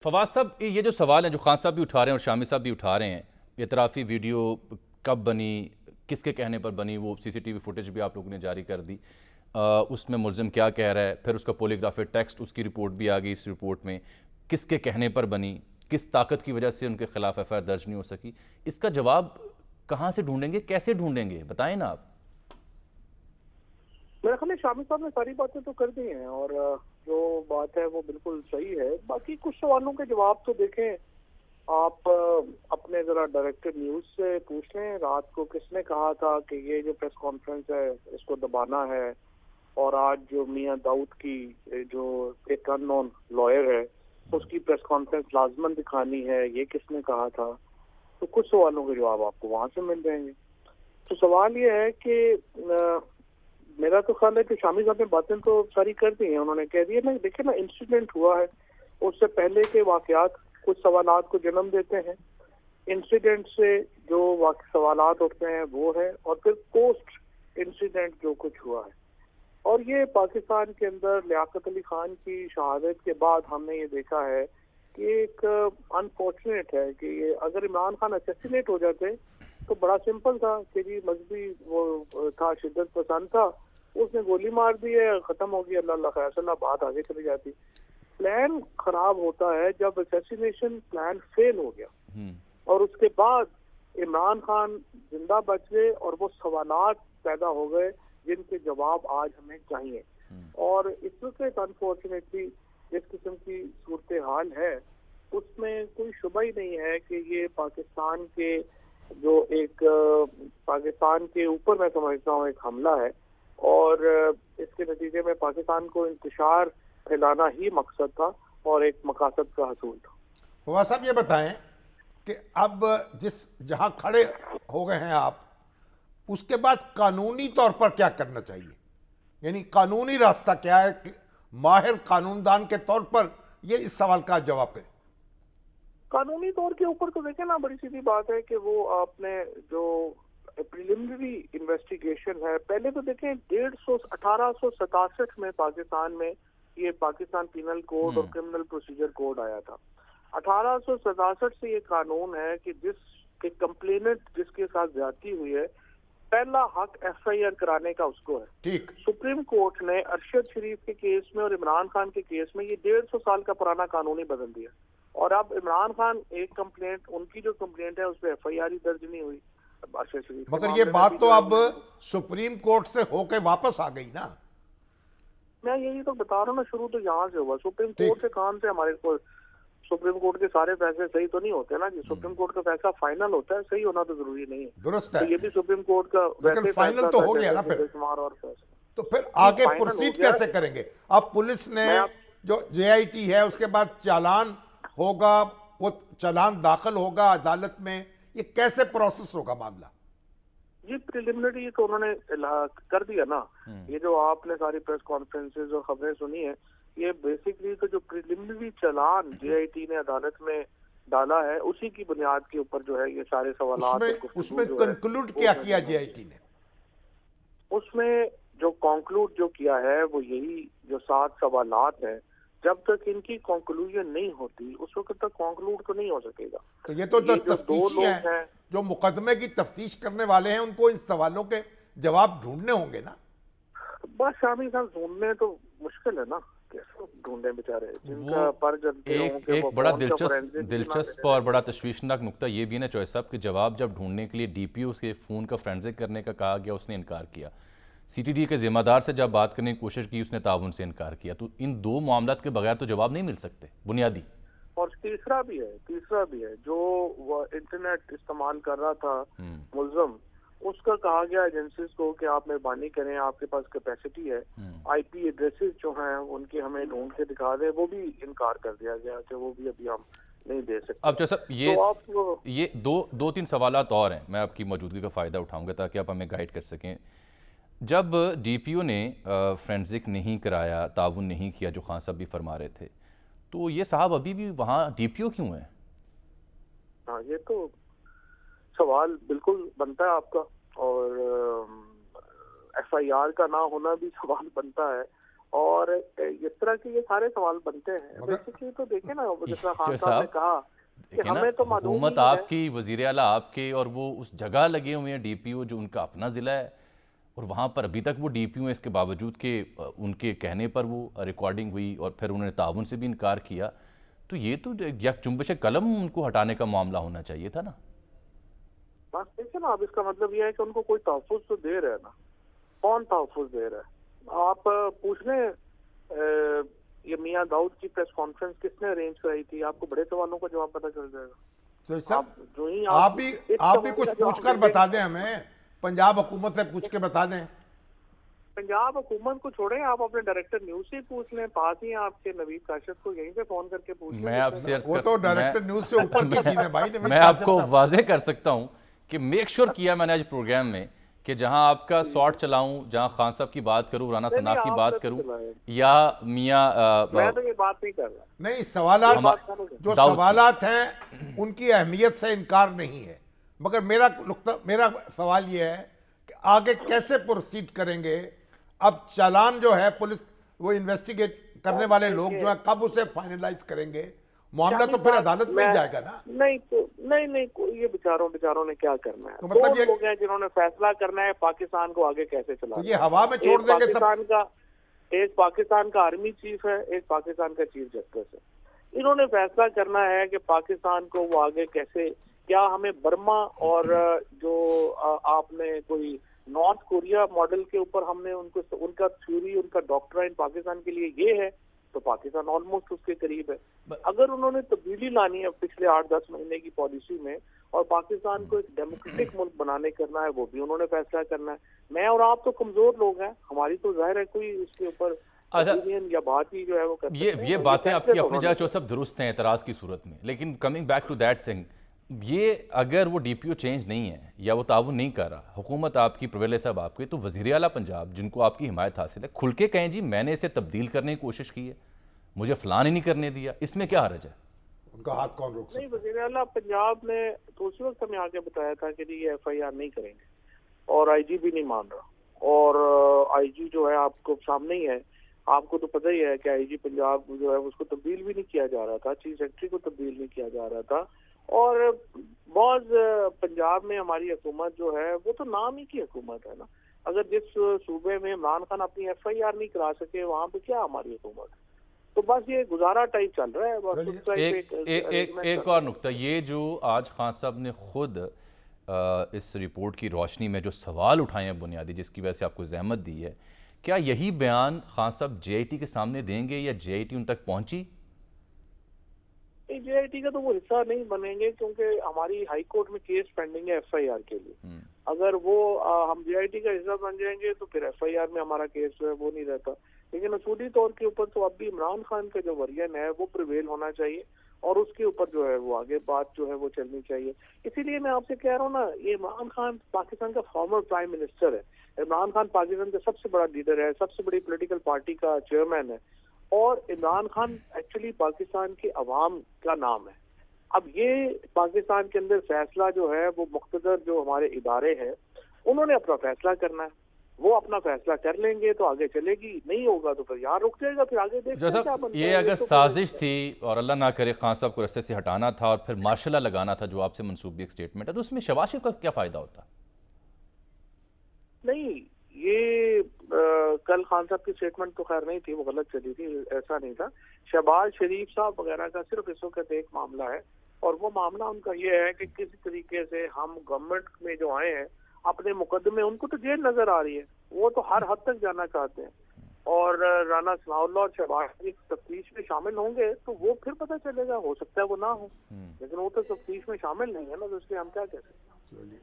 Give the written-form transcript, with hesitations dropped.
फवाद साहब, ये जो सवाल है जो खान साहब भी उठा रहे हैं और शामी साहब भी उठा रहे हैं, एतराफ़ी वीडियो कब बनी, किसके कहने पर बनी, वो सीसीटीवी फुटेज भी आप लोगों ने जारी कर दी। उसमें मुलजिम क्या कह रहा है, फिर उसका पोलीग्राफिक टेक्स्ट, उसकी रिपोर्ट भी आ गई। इस रिपोर्ट में किसके कहने पर बनी, किस ताकत की वजह से उनके खिलाफ एफआईआर दर्ज नहीं हो सकी, इसका जवाब कहाँ से ढूंढेंगे, कैसे ढूंढेंगे, बताएं ना आप। मेरे ख्याल में शामिल साहब ने सारी बातें तो कर दी हैं और जो बात है वो बिल्कुल सही है। बाकी कुछ सवालों के जवाब तो देखें आप, अपने जरा डायरेक्टर न्यूज से पूछ लें रात को किसने कहा था कि ये जो प्रेस कॉन्फ्रेंस है इसको दबाना है, और आज जो मियां दाऊद की जो एक अननोन लॉयर है उसकी प्रेस कॉन्फ्रेंस लाजमन दिखानी है, ये किसने कहा था। तो कुछ सवालों के जवाब आपको वहां से मिल जाएंगे। तो सवाल ये है कि मेरा तो ख्याल है कि शामी साहब ने बातें तो सारी कर दी हैं। उन्होंने कह दिया ना, देखिए ना, इंसिडेंट हुआ है, उससे पहले के वाकयात कुछ सवालात को जन्म देते हैं। इंसिडेंट से जो सवालात उठते हैं वो है, और फिर पोस्ट इंसिडेंट जो कुछ हुआ है। और ये पाकिस्तान के अंदर लियाकत अली खान की शहादत के बाद हमने ये देखा है कि एक अनफॉर्चुनेट है कि ये अगर इमरान खान असैसिनेट हो जाते तो बड़ा सिंपल था कि जी मजहबी वो था, शिद्दत पसंद था, उसने गोली मार दी है, खत्म हो गया, अल्लाह खैर, बात आगे चली जाती। प्लान खराब होता है जब असैसिनेशन प्लान फेल हो गया और उसके बाद इमरान खान जिंदा बच गए और वो सवालात पैदा हो गए जिनके जवाब आज हमें चाहिए। और इस वक्त अनफॉर्चुनेटली जिस किस्म की सूरत हाल है उसमें कोई शुबा ही नहीं है कि ये पाकिस्तान के जो एक पाकिस्तान के ऊपर मैं समझता हूँ एक हमला है, और इसके नतीजे में पाकिस्तान को इंतशार फैलाना ही मकसद था और एक मकासद का हसूल था। फवाद साहब ये बताएं कि अब जिस जहां खड़े हो गए हैं आप, उसके बाद कानूनी तौर पर क्या करना चाहिए, यानी कानूनी रास्ता क्या है कि माहिर कानूनदान के तौर पर ये इस सवाल का जवाब दें। कानूनी तौर के ऊपर तो देखें ना, बड़ी सीधी बात है कि वो आपने जो प्रिलिमिनरी इन्वेस्टिगेशन है, पहले तो देखें 1867 में पाकिस्तान में ये पाकिस्तान पीनल कोड और क्रिमिनल प्रोसीजर कोड आया था। 1867 से ये कानून है कि जिस कंप्लेनेंट जिसके साथ ज्यादती हुई है पहला हक एफआईआर कराने का उसको है। ठीक। सुप्रीम कोर्ट ने अरशद शरीफ के केस में और इमरान खान के केस में ये 150 साल का पुराना कानून ही बदल दिया, और अब इमरान खान एक कंप्लेंट, उनकी जो कंप्लेंट है उस पर एफआईआर ही दर्ज नहीं हुई अरशद शरीफ। मगर ये बात तो अब सुप्रीम कोर्ट से होके वापस आ गई ना। मैं यही तो बता रहा हूँ ना, शुरू तो यहाँ से हुआ, सुप्रीम कोर्ट से काम से हमारे को। सुप्रीम कोर्ट के सारे फैसले सही तो नहीं होते ना जी, सुप्रीम कोर्ट का फैसला फाइनल होता है, सही होना तो जरूरी नहीं है। दुरुस्त है, तो ये भी सुप्रीम कोर्ट का लेकिन फाइनल तो हो गया ना फिर। और फैसला तो फिर आगे प्रोसीड कैसे करेंगे? अब पुलिस ने जो जेआईटी है उसके बाद चालान होगा, वो चालान दाखिल होगा अदालत में, ये कैसे प्रोसेस होगा मामला? जी प्रिलिमिनरी तो उन्होंने कर दिया ना। ये जो आपने सारी प्रेस कॉन्फ्रेंसेज और खबरें सुनी है, ये बेसिकली तो जो प्रिलिमिनरी चालान जेआईटी ने अदालत में डाला है उसी की बुनियाद के ऊपर जो है ये सारे सवाल उसमें कंक्लूड क्या किया जेआईटी ने? उसमें जो कंक्लूड जो किया है वो यही जो 7 सवालात हैं, जब तक इनकी कंक्लूजन नहीं होती उस वक्त तक कंक्लूड तो नहीं हो सकेगा। तो ये तो तफ्तीशी है, जो मुकदमे की तफ्तीश करने वाले हैं उनको इन सवालों के जवाब ढूंढने होंगे ना। बस शामिल साहब ढूंढने तो मुश्किल है ना, कैसे ढूंढे बेचारे जिनका पर एक बड़ा दिलचस्प और बड़ा तशवीशनाक नुक्ता ये भी है ना चौधरी साहब कि जवाब जब ढूंढने के लिए डीपीओ के फ़ोन का फोरेंसिक करने का कहा गया उसने इनकार किया, सीटीडी के जिम्मेदार से जब बात करने की कोशिश की उसने ताउन से इनकार किया। तो इन दो मामलात के बगैर तो जवाब नहीं मिल सकते बुनियादी। और तीसरा भी है जो वो इंटरनेट इस्तेमाल कर रहा था मुलजम, उसका कहा गया एजेंसीज को कि आप मेहरबानी करें, आपके पास कैपेसिटी है, आईपी एड्रेसेस जो हैं उनके हमें ढूंढ के दिखा दे, वो भी इनकार कर दिया गया कि वो भी अभी हम नहीं दे सकते। अब जैसा ये दो तीन सवालात और हैं, मैं आपकी मौजूदगी का फ़ायदा उठाऊंगा ताकि आप हमें गाइड कर सकें। जब डीपीओ ने फोरेंसिक नहीं कराया, ताउन नहीं किया, जो खान साहब भी फरमा रहे थे, तो ये साहब अभी भी वहाँ डीपीओ क्यों है? हाँ, ये तो सवाल बिल्कुल बनता है आपका, और एफआईआर का ना होना भी सवाल बनता है, और इस तरह के ये सारे सवाल बनते हैं। मगर- बेसिकली तो देखे ना, जैसा खान शेर साहब ने साहब, कहा कि देखिए ना, हमें तो मालूम हुकूमत ही है। आपकी, वजीर आला आपके, और वो उस जगह लगे हुए हैं डीपीओ जो उनका अपना ज़िला है, और वहाँ पर अभी तक वो डीपीओ हैं, इसके बावजूद कि उनके कहने पर वो रिकॉर्डिंग हुई और फिर उन्होंने ताउन से भी इनकार किया। तो ये तो यक जुम्बिश कलम उनको हटाने का मामला होना चाहिए था ना। बस देखिए ना, अब इसका मतलब ये है कि उनको कोई तहफ़्फ़ुज़ तो दे रहा है ना, कौन तहफ़्फ़ुज़ दे रहा है? आप पूछ लें ये मियां दाऊद की प्रेस कॉन्फ्रेंस किसने अरेंज कराई थी, आपको बड़े सवालों का जवाब पता चल जाएगा। तो सब आप जो ही आप भी इस आप भी सवाल कुछ का जवाब पूछकर देंगे। बता दें हमें, पंजाब हुकूमत से पूछ के बता दें। पंजाब हुकूमत को छोड़ें, आप अपने डायरेक्टर न्यूज से ही पूछ लें, पास ही हैं आपके नवीद काशिफ को, यहीं पे फोन करके पूछ लें। मैं आपसे अर्ज वो कर तो मैं- डायरेक्टर न्यूज से ऊपर की चीज है भाई। मैं आपको वाजे कर सकता हूं कि मेक श्योर किया मैंने आज प्रोग्राम में कि जहां आपका शॉट चलाऊं, जहां खान साहब की बात करूं, राना नहीं, सनाब की आप बात तो करूं, चलाएं। या मियां मैं तो ये बात नहीं कर रहा। नहीं, सवालात ये बात करो। जो दाऊद की। सवालात हैं उनकी अहमियत से इनकार नहीं है, मगर मेरा सवाल ये है कि आगे कैसे प्रोसीड करेंगे। अब चालान जो है पुलिस वो इन्वेस्टिगेट करने वाले लोग जो है कब उसे फाइनलाइज करेंगे, मामला तो फिर अदालत में ही जाएगा ना। नहीं तो नहीं ये बेचारों ने क्या करना है? तो मतलब दो ये- लोग हैं जिन्होंने फैसला करना है पाकिस्तान को आगे कैसे तो चलाना ये है। हवा में छोड़ देंगे सब। एक पाकिस्तान का आर्मी चीफ है, एक पाकिस्तान का चीफ जस्टिस है। इन्होंने फैसला करना है कि पाकिस्तान को वो आगे कैसे, क्या हमें बर्मा और जो आपने कोई नॉर्थ कोरिया मॉडल के ऊपर हमने उनको उनका थ्योरी, उनका डॉक्ट्राइन पाकिस्तान के लिए ये है, तो पाकिस्तान ऑलमोस्ट उसके करीब है। अगर उन्होंने तब्दीली लानी है पिछले 8-10 महीने की पॉलिसी में और पाकिस्तान को एक डेमोक्रेटिक मुल्क बनाने करना है, वो भी उन्होंने फैसला करना है। मैं और आप तो कमजोर लोग हैं, हमारी तो जाहिर है कोई इसके ऊपर अच्छा, ओपिनियन या बात ही जो है वो कर सकते हैं। ये और बातें फैसले आपकी तो अपनी उन्होंने जगह जो सब दुरुस्त हैं एतराज़ की सूरत में, लेकिन coming back to that thing, ये अगर वो डीपीओ चेंज नहीं है या वो ताउन नहीं कर रहा, हुकूमत आपकी, प्रवेले साहब आपके, तो वज़ीर आला पंजाब जिनको आपकी हिमायत हासिल है, खुल के कहें जी मैंने इसे तब्दील करने की कोशिश की है, मुझे फलान ही नहीं करने दिया, इसमें क्या हर्ज है? उनका हाथ कौन रोक सकता नहीं, है? वज़ीर आला पंजाब ने तो उसी वक्त हमें आके बताया था कि जी ये FIR नहीं करेंगे, और IG भी नहीं मान रहा, और IG जो है आपको सामने ही है, आपको तो पता ही है कि IG पंजाब जो है उसको तब्दील भी नहीं किया जा रहा था, चीफ सेक्रेटरी को तब्दील नहीं किया जा रहा था। और बहुत पंजाब में हमारी हुकूमत जो है वो तो नाम ही की हुकूमत है ना। अगर जिस सूबे में इमरान खान अपनी FIR नहीं करा सके, वहाँ पे क्या हमारी हुकूमत है? तो बस ये गुजारा टाइप चल रहा है, बस चलिए, उस टाइप एक एक एक arrangement एक चल और रहा है। नुक्ता, ये जो आज खान साहब ने खुद इस रिपोर्ट की रोशनी में जो सवाल उठाए हैं बुनियादी, जिसकी वजह से आपको जहमत दी है, क्या यही बयान खान साहब JIT के सामने देंगे या JIT उन तक पहुंची? JIT का तो वो हिस्सा नहीं बनेंगे, क्योंकि हमारी हाई कोर्ट में केस पेंडिंग है FIR के लिए। अगर वो हम JIT का हिस्सा बन जाएंगे तो फिर FIR में हमारा केस जो है वो नहीं रहता। लेकिन असूली तौर के ऊपर तो अब भी इमरान खान का जो वर्जन है वो प्रिवेल होना चाहिए, और उसके ऊपर जो है वो आगे बात जो है वो चलनी चाहिए। इसीलिए मैं आपसे कह रहा हूँ ना, ये इमरान खान पाकिस्तान का फॉर्मर प्राइम मिनिस्टर है, इमरान खान पाकिस्तान का सबसे बड़ा लीडर है, सबसे बड़ी पॉलिटिकल पार्टी का चेयरमैन है, और इमरान खान एक्चुअली पाकिस्तान के अवाम का नाम है। अब ये पाकिस्तान के अंदर फैसला जो है वो मुख्तदर जो हमारे इदारे हैं उन्होंने अपना फैसला करना है, वो अपना फैसला कर लेंगे तो आगे चलेगी, नहीं होगा तो फिर यहाँ रुक जाएगा, फिर आगे देखते हैं क्या जैसा बनता ये है। अगर तो साजिश थी और अल्लाह ना करे खान साहब को रस्ते से हटाना था और फिर मार्शल लॉ लगाना था जो आपसे मनसूबी एक स्टेटमेंट है, तो उसमें शहबाज शरीफ का क्या फ़ायदा होता? नहीं, ये कल खान साहब की स्टेटमेंट तो खैर नहीं थी, वो गलत चली थी, ऐसा नहीं था। शहबाज शरीफ साहब वगैरह का सिर्फ इस वक्त एक मामला है, और वो मामला उनका ये है कि किसी तरीके से हम गवर्नमेंट में जो आए हैं अपने मुकदमे, उनको तो जेल नजर आ रही है, वो तो हर हद तक जाना चाहते हैं, और राना सनाउल्लाह और शहबाज शरीफ तफ्तीश में शामिल होंगे तो वो फिर पता चलेगा, हो सकता है वो ना हो, लेकिन वो तो तफ्तीश में शामिल नहीं है ना, तो इसलिए हम क्या कह सकते हैं। चलिए।